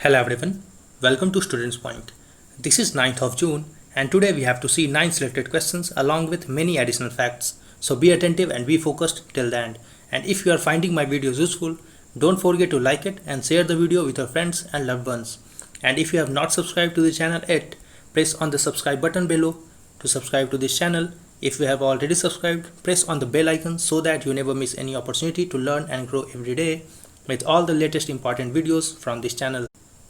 Hello everyone, welcome to Students Point. This is 9th of June and today we have to see 9 selected questions along with many additional facts. So be attentive and be focused till the end. And if you are finding my videos useful, don't forget to like it and share the video with your friends and loved ones. And if you have not subscribed to the channel yet, press on the subscribe button below to subscribe to this channel. If you have already subscribed, press on the bell icon so that you never miss any opportunity to learn and grow every day with all the latest important videos from this channel.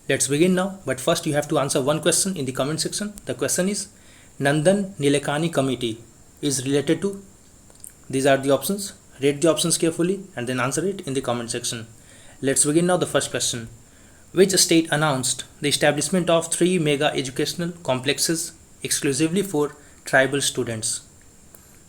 Let's begin now, but first you have to answer one question in the comment section. The question is, Nandan Nilekani Committee is related to? These are the options. Read the options carefully and then answer it in the comment section. Let's begin now the first question. Which state announced the establishment of 3 mega educational complexes exclusively for tribal students?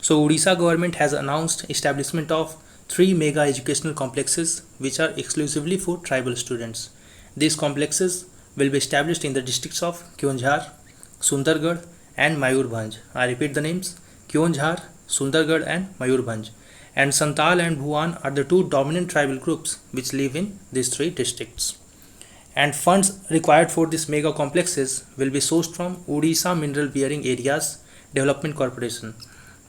So Odisha government has announced establishment of 3 mega educational complexes which are exclusively for tribal students. These complexes will be established in the districts of Keonjhar, Sundargarh and Mayurbhanj. I repeat the names: Keonjhar, Sundargarh and Mayurbhanj. And Santal and Bhuan are the two dominant tribal groups which live in these 3 districts. And funds required for these mega complexes will be sourced from Odisha Mineral Bearing Areas Development Corporation.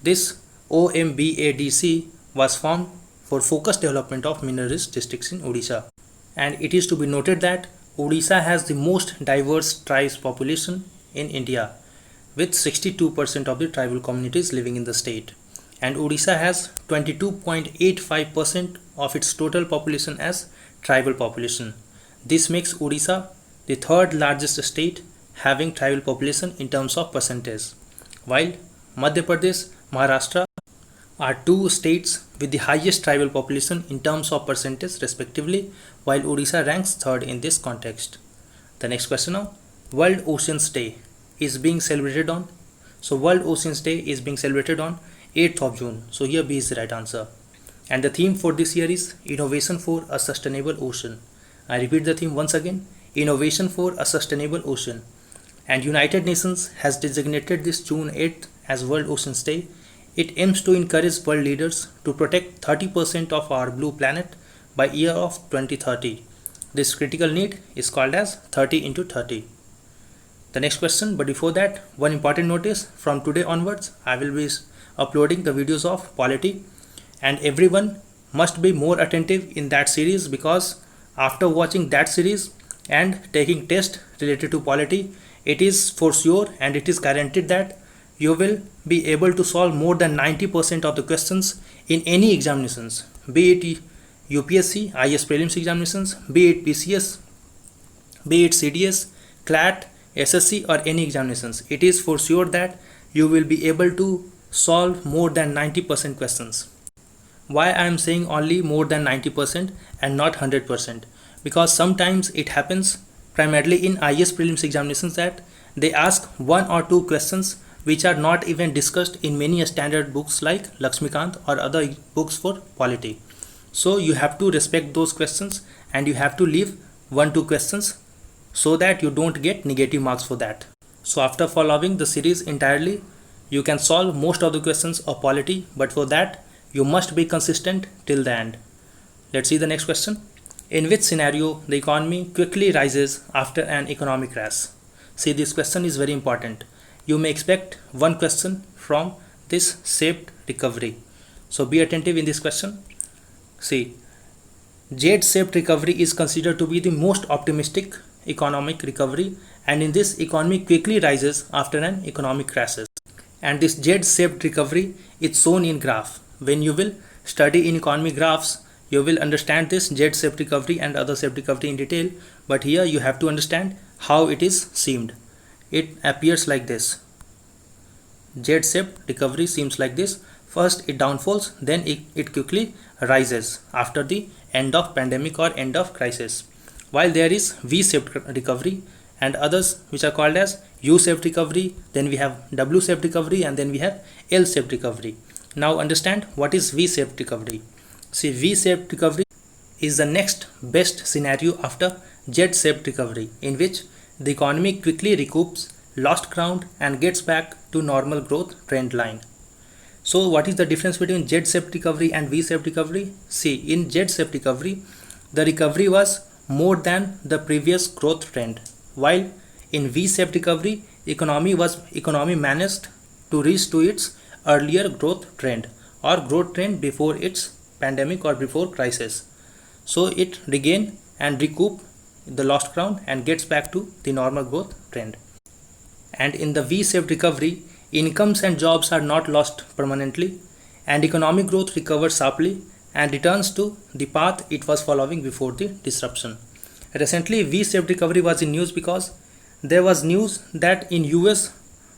This OMBADC was formed for focused development of mineral-rich districts in Odisha. And it is to be noted that Odisha has the most diverse tribes population in India, with 62% of the tribal communities living in the state. And Odisha has 22.85% of its total population as tribal population. This makes Odisha the third largest state having tribal population in terms of percentage, while Madhya Pradesh, Maharashtra are 2 states with the highest tribal population in terms of percentage respectively, while Odisha ranks 3rd in this context. The next question now, World Oceans Day is being celebrated on? So World Oceans Day is being celebrated on 8th of June. So here B is the right answer. And the theme for this year is Innovation for a Sustainable Ocean. I repeat the theme once again, Innovation for a Sustainable Ocean. And United Nations has designated this June 8th as World Oceans Day. It aims to encourage world leaders to protect 30% of our blue planet by year of 2030. This critical need is called as 30 into 30. The next question, but before that, one important notice: from today onwards, I will be uploading the videos of polity, and everyone must be more attentive in that series, because after watching that series and taking test related to polity, it is for sure and it is guaranteed that you will be able to solve more than 90% of the questions in any examinations, be it UPSC, IAS prelims examinations, be it PCS, be it CDS, CLAT, SSC or any examinations. It is for sure that you will be able to solve more than 90% questions. Why I am saying only more than 90% and not 100%? Because sometimes it happens primarily in IAS prelims examinations that they ask 1 or 2 questions which are not even discussed in many standard books like Lakshmikant or other books for polity. So you have to respect those questions and you have to leave 1-2 questions so that you don't get negative marks for that. So after following the series entirely, you can solve most of the questions of polity, but for that you must be consistent till the end. Let's see the next question. In which scenario the economy quickly rises after an economic crash? See, this question is very important. You may expect one question from this shaped recovery. So be attentive in this question. See, Z-shaped recovery is considered to be the most optimistic economic recovery, and in this economy quickly rises after an economic crash. And this Z-shaped recovery is shown in graph. When you will study in economy graphs, you will understand this Z-shaped recovery and other shaped recovery in detail, but here you have to understand how it is seemed. It appears like this. Z-shaped recovery seems like this. First it downfalls, then it quickly rises after the end of pandemic or end of crisis. While there is V-shaped recovery and others which are called as U-shaped recovery, then we have W-shaped recovery, and then we have L-shaped recovery. Now understand what is V-shaped recovery. See, V-shaped recovery is the next best scenario after Z-shaped recovery, in which the economy quickly recoups lost ground and gets back to normal growth trend line. So what is the difference between Z-shaped recovery and V-shaped recovery? See, in Z-shaped recovery, the recovery was more than the previous growth trend, while in V-shaped recovery, economy managed to reach to its earlier growth trend or growth trend before its pandemic or before crisis. So it regain and recoup the lost ground and gets back to the normal growth trend. And in the V-shaped recovery, incomes and jobs are not lost permanently, and economic growth recovers sharply and returns to the path it was following before the disruption. Recently, V-shaped recovery was in news because there was news that in US,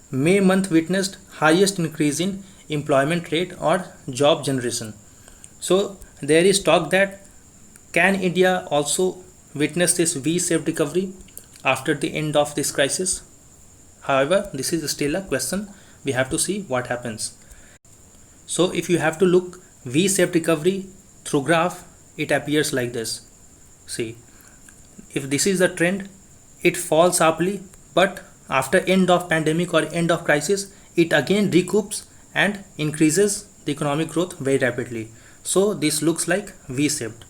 May month witnessed highest increase in employment rate or job generation. So there is talk that can India also witness this V-shaped recovery after the end of this crisis? However, this is still a question. We have to see what happens. So if you have to look V-shaped recovery through graph, it appears like this. See, if this is the trend, it falls sharply, but after end of pandemic or end of crisis, it again recoups and increases the economic growth very rapidly. So this looks like V-shaped.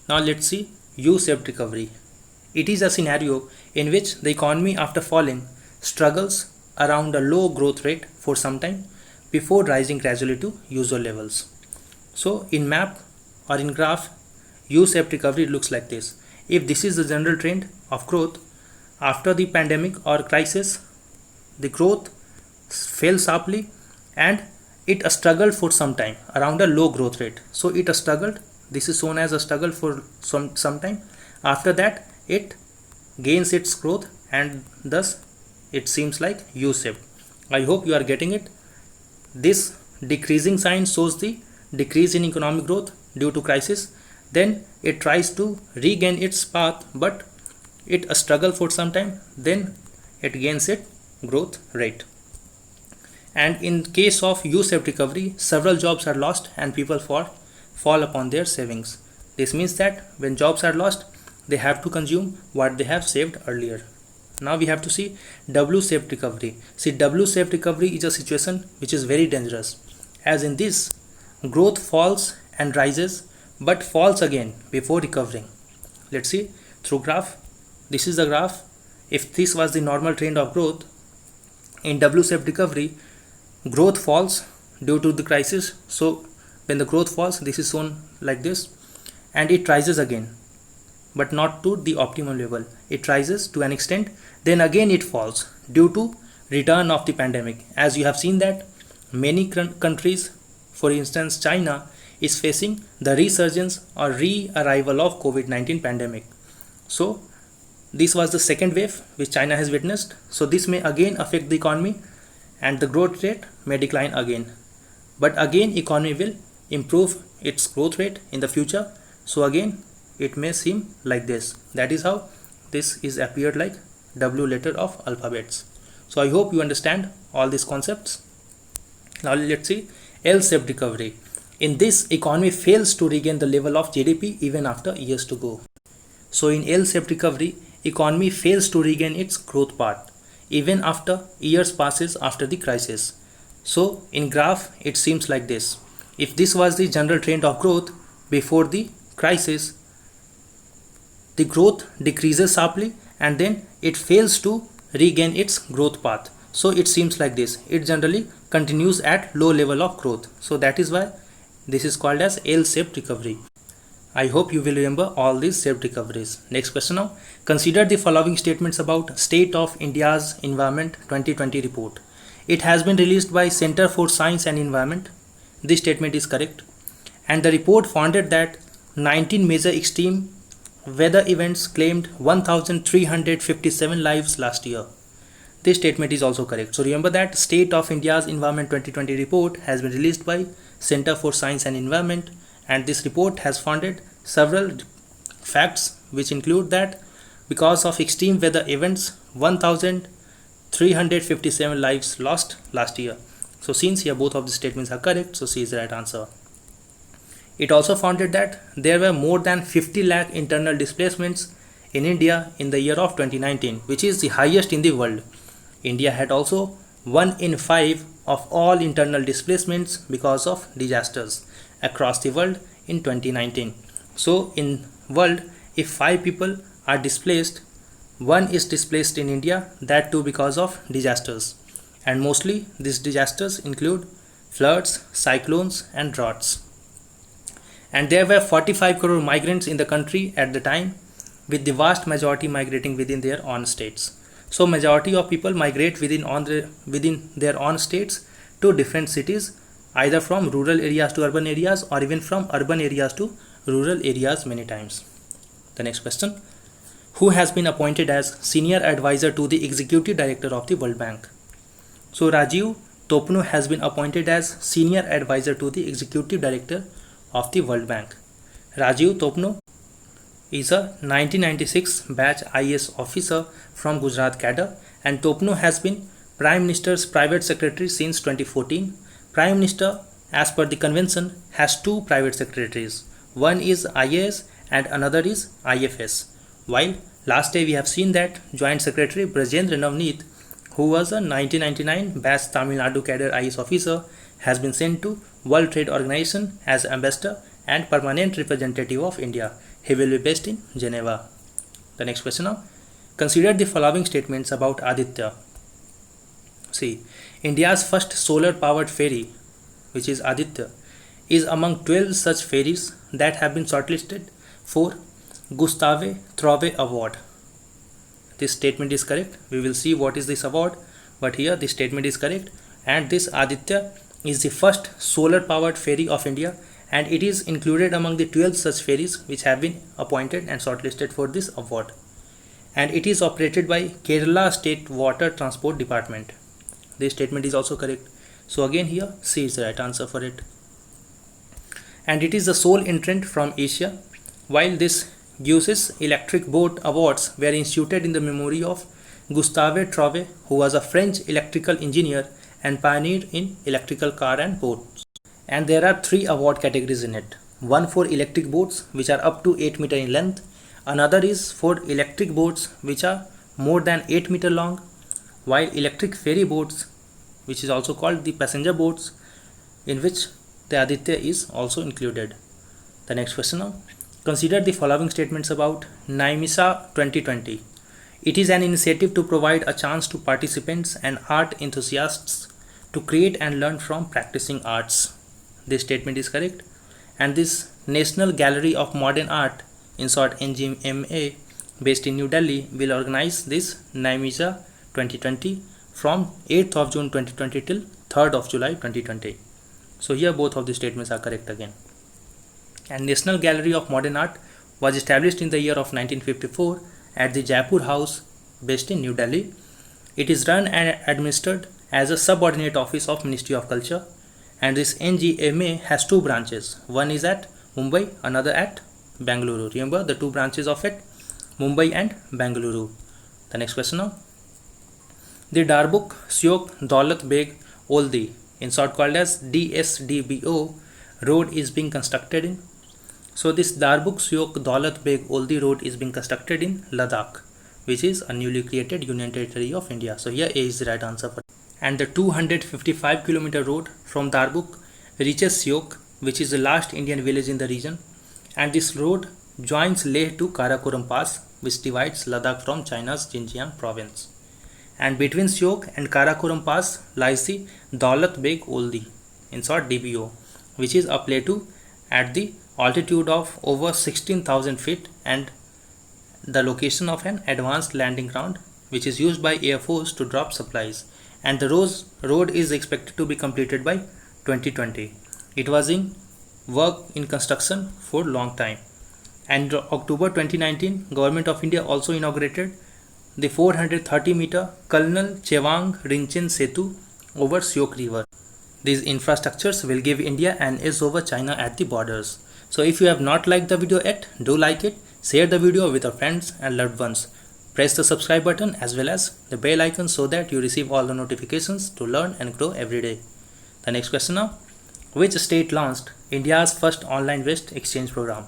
Now let's see U-shaped recovery. It is a scenario in which the economy after falling struggles around a low growth rate for some time before rising gradually to usual levels. So in map or in graph, U-shaped recovery looks like this. If this is the general trend of growth, after the pandemic or crisis, the growth fell sharply and it struggled for some time around a low growth rate. So it struggled. This is shown as a struggle for some time. After that, it gains its growth and thus it seems like U-shaped. I hope you are getting it. This decreasing sign shows the decrease in economic growth due to crisis. Then it tries to regain its path, but it struggle for some time. Then it gains its growth rate. And in case of U-shaped recovery, several jobs are lost and people fall upon their savings. This means that when jobs are lost, they have to consume what they have saved earlier. Now we have to see W-shaped recovery. See, W-shaped recovery is a situation which is very dangerous, as in this, growth falls and rises but falls again before recovering. Let's see through graph. This is the graph. If this was the normal trend of growth, in W-shaped recovery, growth falls due to the crisis. So when the growth falls, this is shown like this, and it rises again, but not to the optimum level. It rises to an extent, then again it falls due to return of the pandemic. As you have seen that many countries, for instance China, is facing the resurgence or re-arrival of COVID-19 pandemic. So this was the second wave which China has witnessed. So this may again affect the economy and the growth rate may decline again. But again economy will improve its growth rate in the future. So again it may seem like this. That is how this is appeared like W letter of alphabets. So I hope you understand all these concepts. Now let's see L-shaped recovery. In this, economy fails to regain the level of GDP even after years to go. So in L-shaped recovery, economy fails to regain its growth path even after years passes after the crisis. So in graph, it seems like this. If this was the general trend of growth before the crisis, the growth decreases sharply and then it fails to regain its growth path. So it seems like this. It generally continues at low level of growth. So that is why this is called as L-shaped recovery. I hope you will remember all these shaped recoveries. Next question now. Consider the following statements about State of India's Environment 2020 report. It has been released by Center for Science and Environment. This statement is correct. And the report found that 19 major extreme weather events claimed 1,357 lives last year. This statement is also correct. So remember that State of India's Environment 2020 report has been released by Center for Science and Environment, and this report has found several facts which include that because of extreme weather events 1,357 lives lost last year. So since here both of the statements are correct, so C is the right answer. It also found that there were more than 50 lakh internal displacements in India in the year of 2019, which is the highest in the world. India had also 1 in 5 of all internal displacements because of disasters across the world in 2019. So in world, if 5 people are displaced. One is displaced in India, that too because of disasters. And mostly these disasters include floods, cyclones and droughts. And there were 45 crore migrants in the country at the time, with the vast majority migrating within their own states. So majority of people migrate within their own states to different cities, either from rural areas to urban areas or even from urban areas to rural areas many times. The next question. Who has been appointed as senior advisor to the executive director of the World Bank? So Rajiv Topno has been appointed as senior advisor to the executive director of the World Bank. Rajiv Topno is a 1996 batch IAS officer from Gujarat cadre, and Topno has been Prime Minister's private secretary since 2014. Prime Minister, as per the convention, has two private secretaries. One is IAS and another is IFS. While last day we have seen that Joint Secretary Brajendra Navneet, who was a 1999 batch Tamil Nadu cadre IAS officer, has been sent to World Trade Organization as ambassador and permanent representative of India. He will be based in Geneva. The next question now. Consider the following statements about Aditya. See, India's first solar powered ferry, which is Aditya, is among 12 such ferries that have been shortlisted for Gustave Trouve Award. This statement is correct. We will see what is this award, but here this statement is correct, and this Aditya is the first solar powered ferry of India, and it is included among the 12 such ferries which have been appointed and shortlisted for this award, and it is operated by Kerala State Water Transport Department. This statement is also correct. So again here C is the right answer for it. And it is the sole entrant from Asia. While this Guises Electric Boat Awards were instituted in the memory of Gustave Trouve, who was a French electrical engineer and pioneer in electrical car and boats. And there are 3 award categories in it. One for electric boats which are up to 8 meter in length. Another is for electric boats which are more than 8 meter long, while electric ferry boats, which is also called the passenger boats, in which the Aditya is also included. The next question now. Consider the following statements about NIMISA 2020. It is an initiative to provide a chance to participants and art enthusiasts to create and learn from practicing arts. This statement is correct. And this National Gallery of Modern Art, in short NGMA, based in New Delhi, will organize this NIMISA 2020 from 8th of June 2020 till 3rd of July 2020. So here both of the statements are correct again. And National Gallery of Modern Art was established in the year of 1954 at the Jaipur House based in New Delhi. It is run and administered as a subordinate office of Ministry of Culture, and this NGMA has 2 branches. One is at Mumbai, another at Bengaluru. Remember the 2 branches of it, Mumbai and Bengaluru. The next question now. The Darbuk Syok Daulat Beg Oldi, in short called as DSDBO, road is being constructed in. So this Darbuk Syok Daulat Beg Oldi road is being constructed in Ladakh, which is a newly created Union Territory of India. So here A is the right answer for it. And the 255 kilometer road from Darbuk reaches Syok, which is the last Indian village in the region, and this road joins Leh to Karakoram Pass, which divides Ladakh from China's Xinjiang province. And between Syok and Karakoram Pass lies the Daulat Beg Oldi, in short DBO, which is a plateau at the altitude of over 16,000 feet and the location of an advanced landing ground which is used by Air Force to drop supplies. And the road is expected to be completed by 2020. It was in work in construction for a long time. And in October 2019, Government of India also inaugurated the 430 meter Colonel Chewang Rinchen Setu over Syok River. These infrastructures will give India an edge over China at the borders. So if you have not liked the video yet, do like it, share the video with your friends and loved ones. Press the subscribe button as well as the bell icon so that you receive all the notifications to learn and grow every day. The next question now. Which state launched India's first online waste exchange program?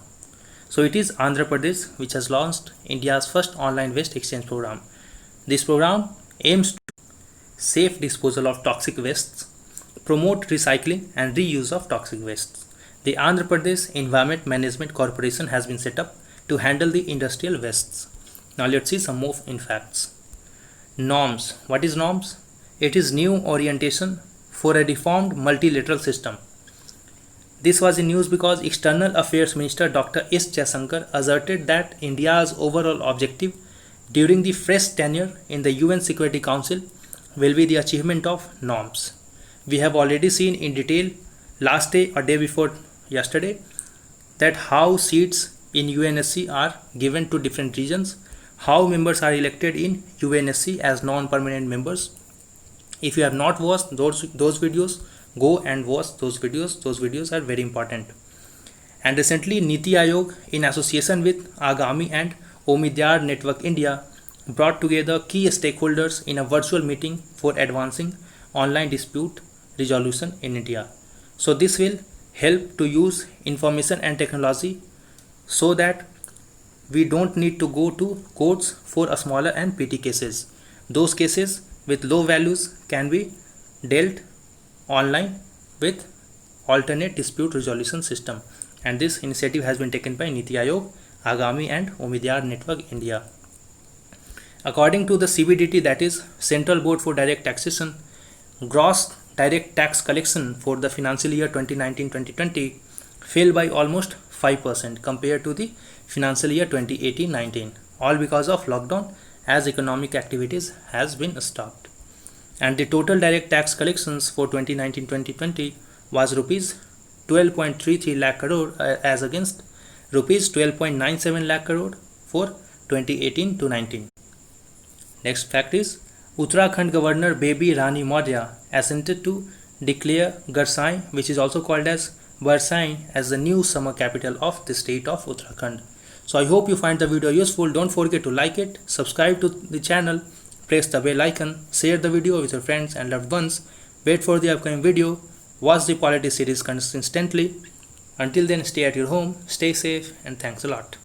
So it is Andhra Pradesh which has launched India's first online waste exchange program. This program aims to safe disposal of toxic wastes, promote recycling and reuse of toxic wastes. The Andhra Pradesh Environment Management Corporation has been set up to handle the industrial wastes. Now let's see some more in facts. Norms. What is norms? It is new orientation for a reformed multilateral system. This was in news because External Affairs Minister Dr. S. Jaishankar asserted that India's overall objective during the fresh tenure in the UN Security Council will be the achievement of norms. We have already seen in detail last day or day before yesterday that how seats in UNSC are given to different regions, how members are elected in UNSC as non-permanent members. If you have not watched those videos, go and watch those videos. Those videos are very important. And recently, Niti Aayog, in association with Agami and Ummidiyar Network India, brought together key stakeholders in a virtual meeting for advancing online dispute resolution in India. So this will help to use information and technology so that we don't need to go to courts for a smaller and petty cases. Those cases with low values can be dealt online with alternate dispute resolution system. And this initiative has been taken by Niti Aayog, Agami and Ummidiyar Network India. According to the CBDT, that is Central Board for Direct Taxation, gross direct tax collection for the financial year 2019-2020 fell by almost 5% compared to the financial year 2018-19, all because of lockdown as economic activities has been stopped. And the total direct tax collections for 2019-2020 was rupees 12.33 lakh crore as against rupees 12.97 lakh crore for 2018-19. Next fact is Uttarakhand Governor Baby Rani Maurya assented to declare Garsai, which is also called as Barsai, as the new summer capital of the state of Uttarakhand. So I hope you find the video useful. Don't forget to like it, subscribe to the channel, press the bell icon, share the video with your friends and loved ones. Wait for the upcoming video. Watch the polity series consistently. Until then, stay at your home, stay safe, and thanks a lot.